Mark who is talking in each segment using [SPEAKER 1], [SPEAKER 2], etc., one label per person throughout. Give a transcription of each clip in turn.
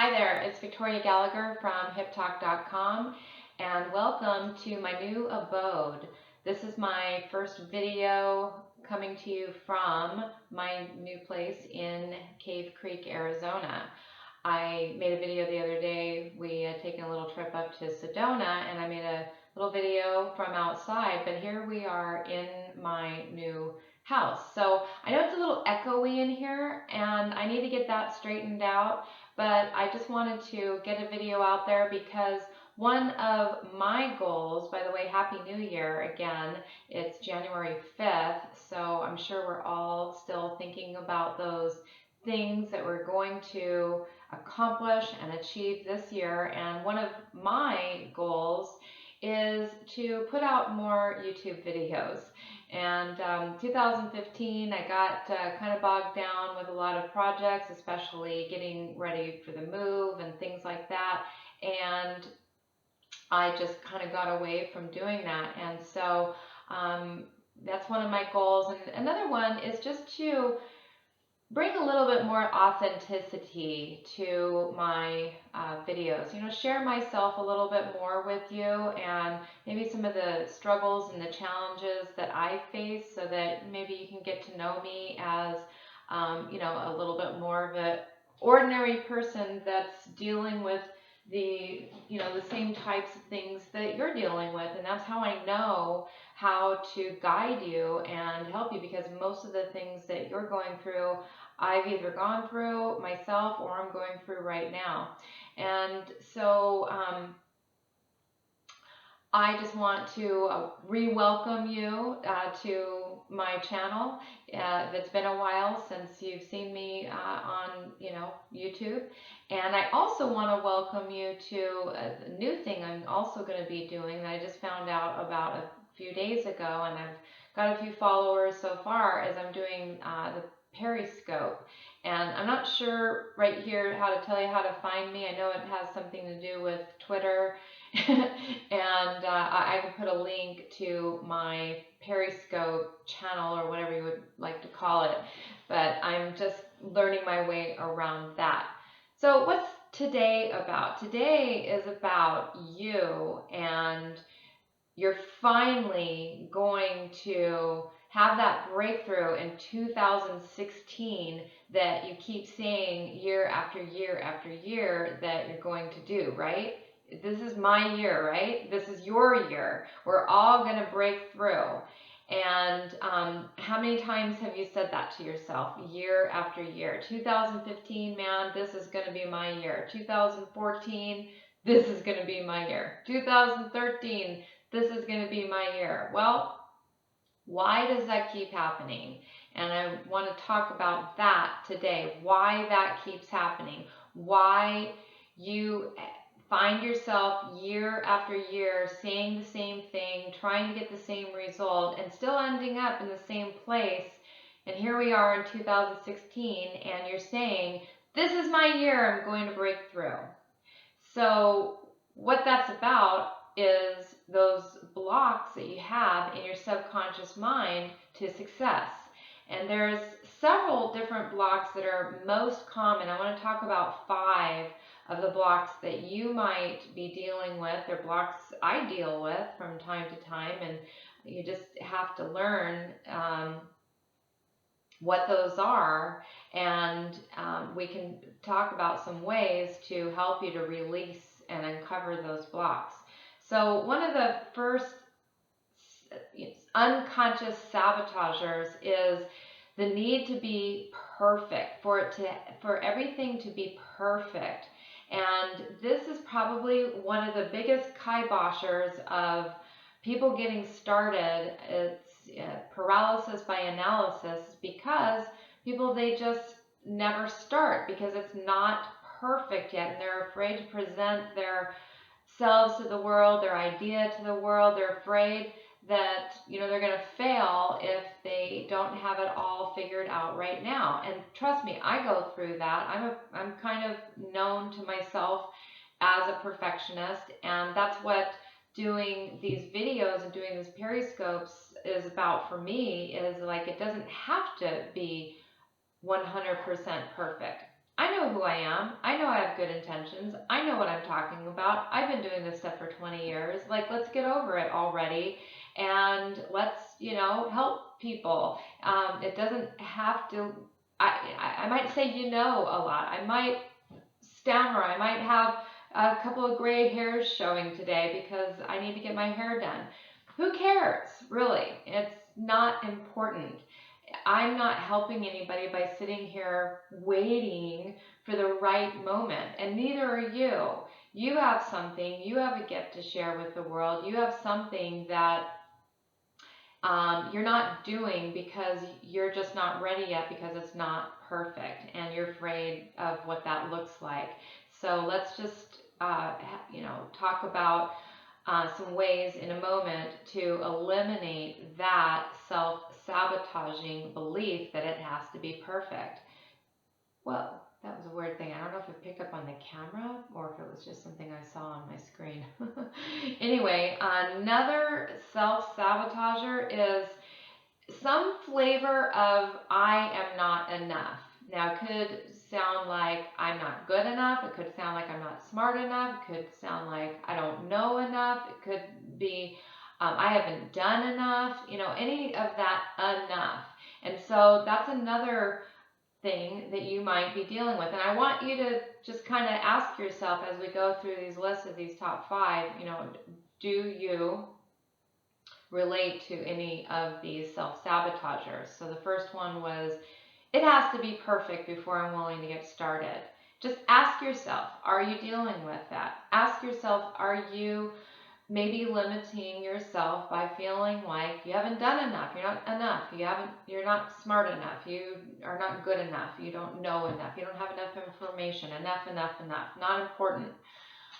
[SPEAKER 1] Hi there, it's Victoria Gallagher from hiptalk.com and welcome to my new abode. This is my first video coming to you from my new place in Cave Creek, Arizona. I made a video the other day. We had taken a little trip up to Sedona and I made a little video from outside, but here we are in my new house. So I know it's a little echoey in here and I need to get that straightened out, but I just wanted to get a video out there because one of my goals, by the way, Happy New Year again, it's January 5th, so I'm sure we're all still thinking about those things that we're going to accomplish and achieve this year. And one of my goals is to put out more YouTube videos. And 2015, I got kind of bogged down with a lot of projects, especially getting ready for the move and things like that. And I just kind of got away from doing that. And so that's one of my goals. And another one is just to bring a little bit more authenticity to my videos. You know, share myself a little bit more with you and maybe some of the struggles and the challenges that I face so that maybe you can get to know me as, you know, a little bit more of an ordinary person that's dealing with the same types of things that you're dealing with. And that's how I know how to guide you and help you, because most of the things that you're going through I've either gone through myself or I'm going through right now. And so I just want to re-welcome you to my channel. It's been a while since you've seen me on, YouTube. And I also want to welcome you to a new thing I'm also going to be doing that I just found out about a few days ago, and I've got a few followers so far, as I'm doing the Periscope. And I'm not sure right here how to tell you how to find me. I know it has something to do with Twitter. And I can put a link to my Periscope channel, or whatever you would like to call it. But I'm just learning my way around that. So what's today about? Today is about you, and you're finally going to have that breakthrough in 2016 that you keep saying year after year after year that you're going to do, right? This is my year, right? This is your year. We're all going to break through. And how many times have you said that to yourself year after year? 2015, man, this is going to be my year. 2014, this is going to be my year. 2013, this is going to be my year. Well, why does that keep happening? And I want to talk about that today. Why that keeps happening. Why you find yourself year after year saying the same thing, trying to get the same result, and still ending up in the same place. And here we are in 2016, and you're saying, this is my year, I'm going to break through. So what that's about is those blocks that you have in your subconscious mind to success. And there's several different blocks that are most common. I want to talk about 5 of the blocks that you might be dealing with, or blocks I deal with from time to time, and you just have to learn what those are, and we can talk about some ways to help you to release and uncover those blocks. So one of the first unconscious sabotagers is the need to be perfect, for everything to be perfect. And this is probably one of the biggest kiboshers of people getting started. It's paralysis by analysis, because people, they just never start because it's not perfect yet, and they're afraid to present their selves to the world, their idea to the world. They're afraid that they're going to fail if they don't have it all figured out right now. And trust me, I go through that. I'm kind of known to myself as a perfectionist, and that's what doing these videos and doing these periscopes is about for me. Is like, it doesn't have to be 100% perfect. I know who I am. I know I have good intentions. I know what I'm talking about. I've been doing this stuff for 20 years. Like, let's get over it already and let's, help people. It doesn't have to, I might say, a lot. I might stammer. I might have a couple of gray hairs showing today because I need to get my hair done. Who cares, really? It's not important. I'm not helping anybody by sitting here waiting for the right moment, and neither are you. You have something, you have a gift to share with the world. You have something that you're not doing because you're just not ready yet because it's not perfect and you're afraid of what that looks like. So let's just, talk about some ways in a moment to eliminate that self sabotaging belief that it has to be perfect. Well, that was a weird thing. I don't know if it picked up on the camera or if it was just something I saw on my screen. Anyway, another self sabotager is some flavor of I am not enough. Now, it could sound like I'm not good enough. It could sound like I'm not smart enough. It could sound like I don't know enough. It could be I haven't done enough. Any of that enough. And so that's another thing that you might be dealing with. And I want you to just kind of ask yourself as we go through these lists of these top 5, do you relate to any of these self-sabotagers? So the first one was, it has to be perfect before I'm willing to get started. Just ask yourself, are you dealing with that? Ask yourself, are you maybe limiting yourself by feeling like you haven't done enough, you're not enough, you're not smart enough, you are not good enough, you don't know enough, you don't have enough information, enough, not important.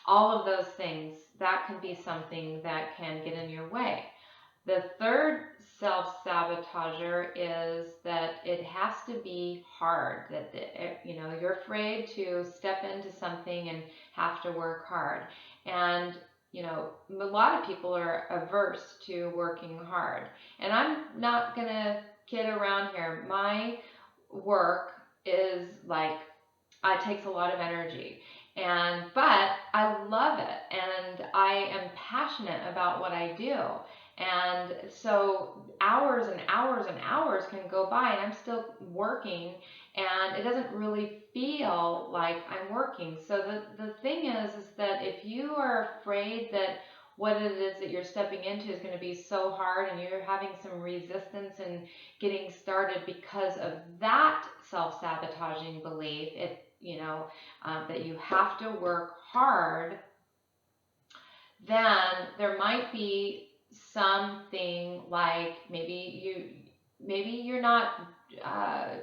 [SPEAKER 1] All of those things, that can be something that can get in your way. The third self-sabotager is that it has to be hard, that you're afraid to step into something and have to work hard. And a lot of people are averse to working hard. And I'm not going to kid around here. My work is like, it takes a lot of energy. But I love it and I am passionate about what I do. And so hours and hours and hours can go by and I'm still working and it doesn't really feel like I'm working. So the thing is that if you are afraid that what it is that you're stepping into is going to be so hard and you're having some resistance and getting started because of that self-sabotaging belief, that you have to work hard, then there might be something like maybe you're not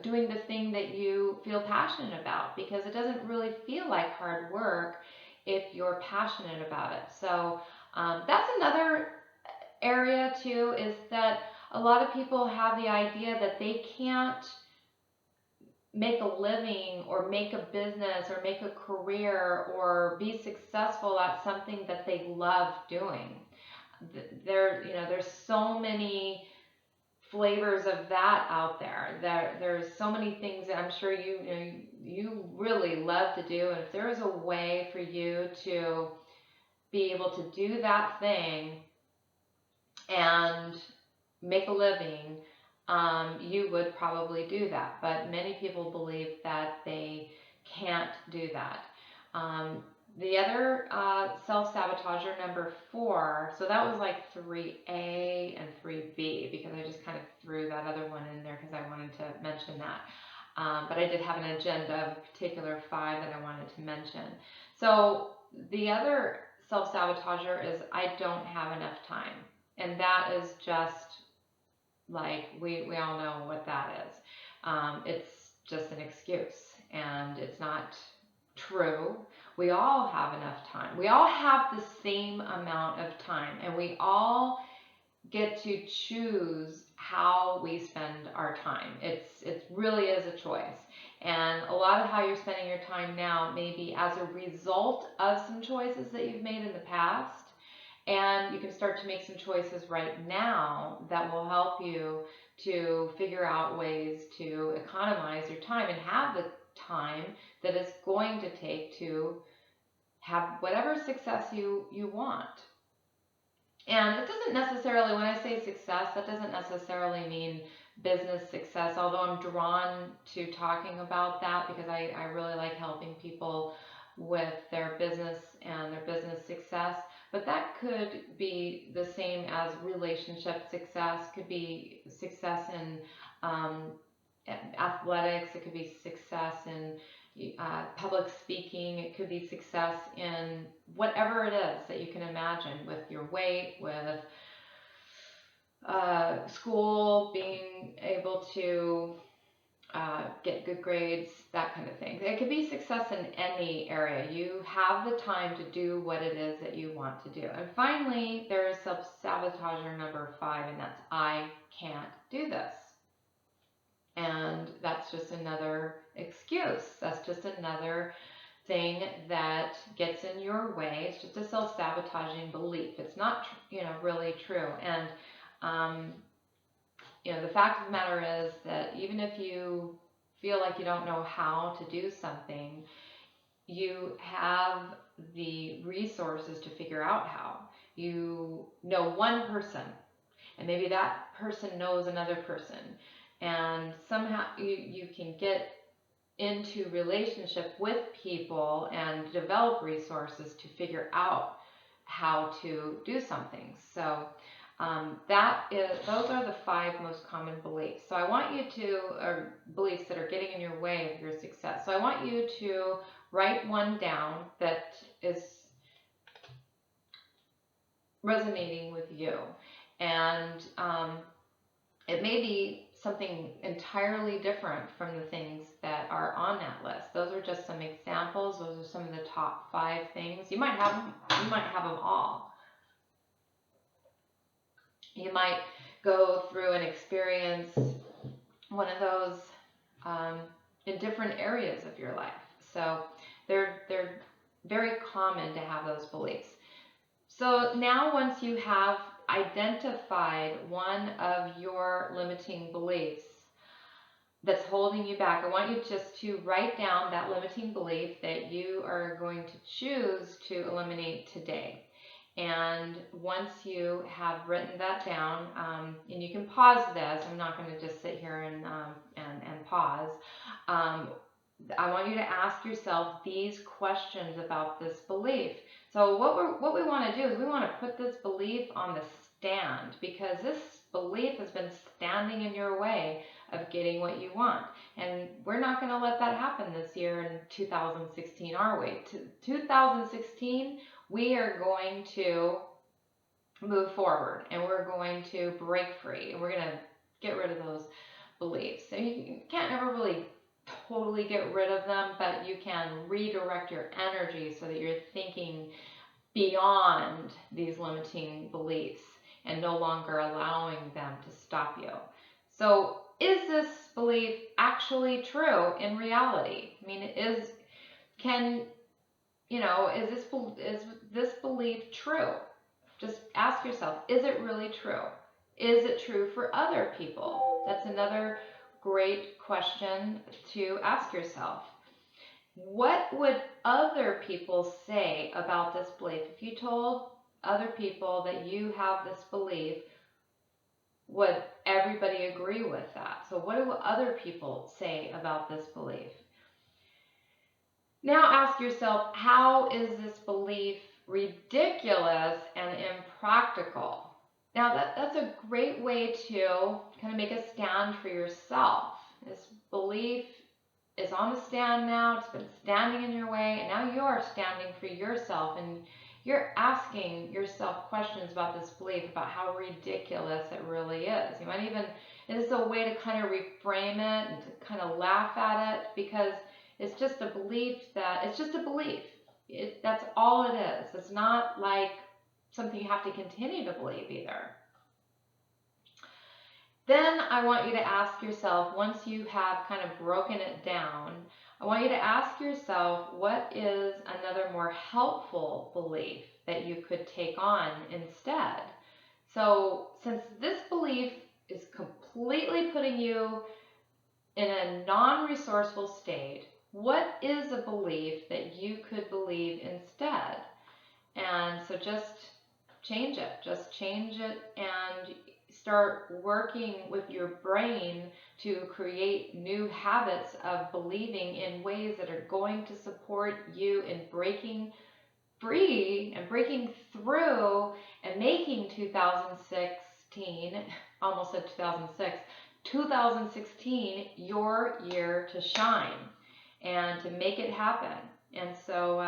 [SPEAKER 1] doing the thing that you feel passionate about because it doesn't really feel like hard work if you're passionate about it. So that's another area too, is that a lot of people have the idea that they can't make a living or make a business or make a career or be successful at something that they love doing. There's so many flavors of that out there. There's so many things that I'm sure you really love to do, and if there is a way for you to be able to do that thing and make a living, you would probably do that. But many people believe that they can't do that. The other self-sabotager, number 4, so that was like 3A and 3B because I just kind of threw that other one in there because I wanted to mention that. But I did have an agenda of a particular 5 that I wanted to mention. So the other self-sabotager is I don't have enough time. And that is just like, we all know what that is. It's just an excuse and it's not true. We all have enough time. We all have the same amount of time and we all get to choose how we spend our time. It really is a choice. And a lot of how you're spending your time now may be as a result of some choices that you've made in the past. And you can start to make some choices right now that will help you to figure out ways to economize your time and have the time that it's going to take to have whatever success you want. And it doesn't necessarily, when I say success, that doesn't necessarily mean business success, although I'm drawn to talking about that because I really like helping people with their business and their business success. But that could be the same as relationship success, could be success in um, athletics, it could be success in public speaking, it could be success in whatever it is that you can imagine, with your weight, with school, being able to get good grades, that kind of thing. It could be success in any area. You have the time to do what it is that you want to do. And finally, there's self-sabotager number 5, and that's I can't do this. And that's just another excuse. That's just another thing that gets in your way. It's just a self-sabotaging belief. It's not, really true. And, the fact of the matter is that even if you feel like you don't know how to do something, you have the resources to figure out how. You know one person, and maybe that person knows another person, and somehow you can get into relationship with people and develop resources to figure out how to do something. So those are the 5 most common beliefs. So I want you to, or beliefs that are getting in your way of your success. So I want you to write one down that is resonating with you. And it may be something entirely different from the things that are on that list. Those are just some examples. Those are some of the top 5 things. You might have them all. You might go through and experience one of those in different areas of your life. So they're very common to have those beliefs. So now, once you have identified one of your limiting beliefs that's holding you back, I want you just to write down that limiting belief that you are going to choose to eliminate today. And once you have written that down, and you can pause this, I'm not going to just sit here and pause. I want you to ask yourself these questions about this belief. So what we want to do is we want to put this belief on the stand, because this belief has been standing in your way of getting what you want. And we're not going to let that happen this year in 2016, are we? 2016, we are going to move forward, and we're going to break free, and we're going to get rid of those beliefs. So you can't ever really totally get rid of them, but you can redirect your energy so that you're thinking beyond these limiting beliefs and no longer allowing them to stop you. So is this belief actually true in reality? I mean, is this belief true? Just ask yourself, is it really true? Is it true for other people? That's another great question to ask yourself. What would other people say about this belief? If you told other people that you have this belief, would everybody agree with that? So what do other people say about this belief? Now ask yourself, how is this belief ridiculous and impractical? Now that's a great way to kind of make a stand for yourself. This belief is on the stand now. It's been standing in your way, and now you're standing for yourself, and you're asking yourself questions about this belief, about how ridiculous it really is. You might even, this is a way to kind of reframe it and to kind of laugh at it, because it's just a belief that's all it is. It's not like something you have to continue to believe either. Then I want you to ask yourself, once you have kind of broken it down, I want you to ask yourself, what is another more helpful belief that you could take on instead? So since this belief is completely putting you in a non-resourceful state, what is a belief that you could believe instead? And so just change it. Just change it and start working with your brain to create new habits of believing in ways that are going to support you in breaking free and breaking through and making 2016, almost said 2006, 2016 your year to shine and to make it happen. And so,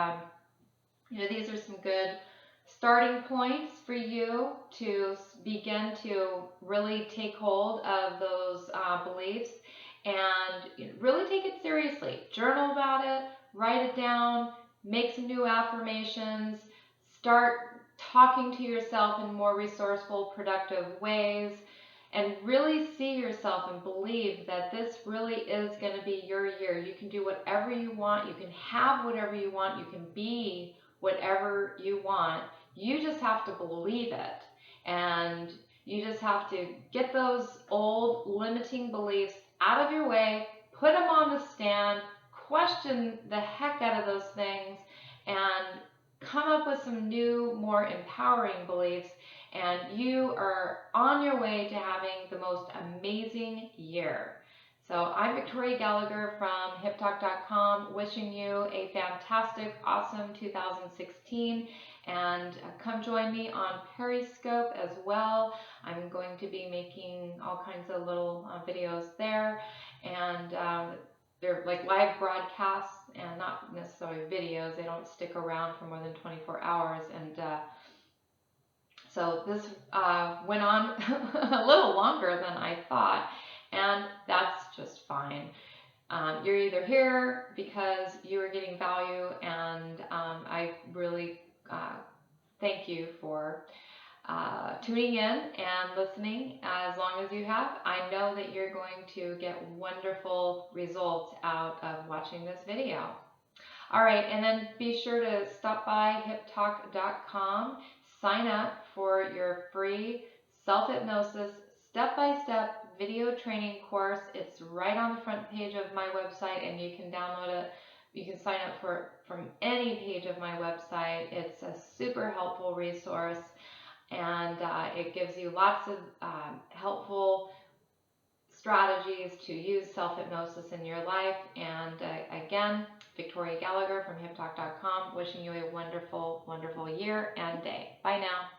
[SPEAKER 1] these are some good starting points for you to begin to really take hold of those beliefs and really take it seriously. Journal about it, write it down, make some new affirmations, start talking to yourself in more resourceful, productive ways, and really see yourself and believe that this really is going to be your year. You can do whatever you want, you can have whatever you want, you can be whatever you want. You just have to believe it. And you just have to get those old limiting beliefs out of your way, put them on the stand, question the heck out of those things, and come up with some new, more empowering beliefs. And you are on your way to having the most amazing year. So I'm Victoria Gallagher from HipTalk.com, wishing you a fantastic, awesome 2016. And come join me on Periscope as well. I'm going to be making all kinds of little videos there. And they're like live broadcasts and not necessarily videos. They don't stick around for more than 24 hours. And so this went on a little longer than I thought, and that's just fine. You're either here because you are getting value, and I really thank you for tuning in and listening as long as you have. I know that you're going to get wonderful results out of watching this video. All right, and then be sure to stop by hiptalk.com, sign up for your free self-hypnosis step-by-step video training course. It's right on the front page of my website, and you can download it. You can sign up for from any page of my website. It's a super helpful resource, and it gives you lots of helpful strategies to use self-hypnosis in your life. And again, Victoria Gallagher from HipTalk.com, wishing you a wonderful, wonderful year and day. Bye now.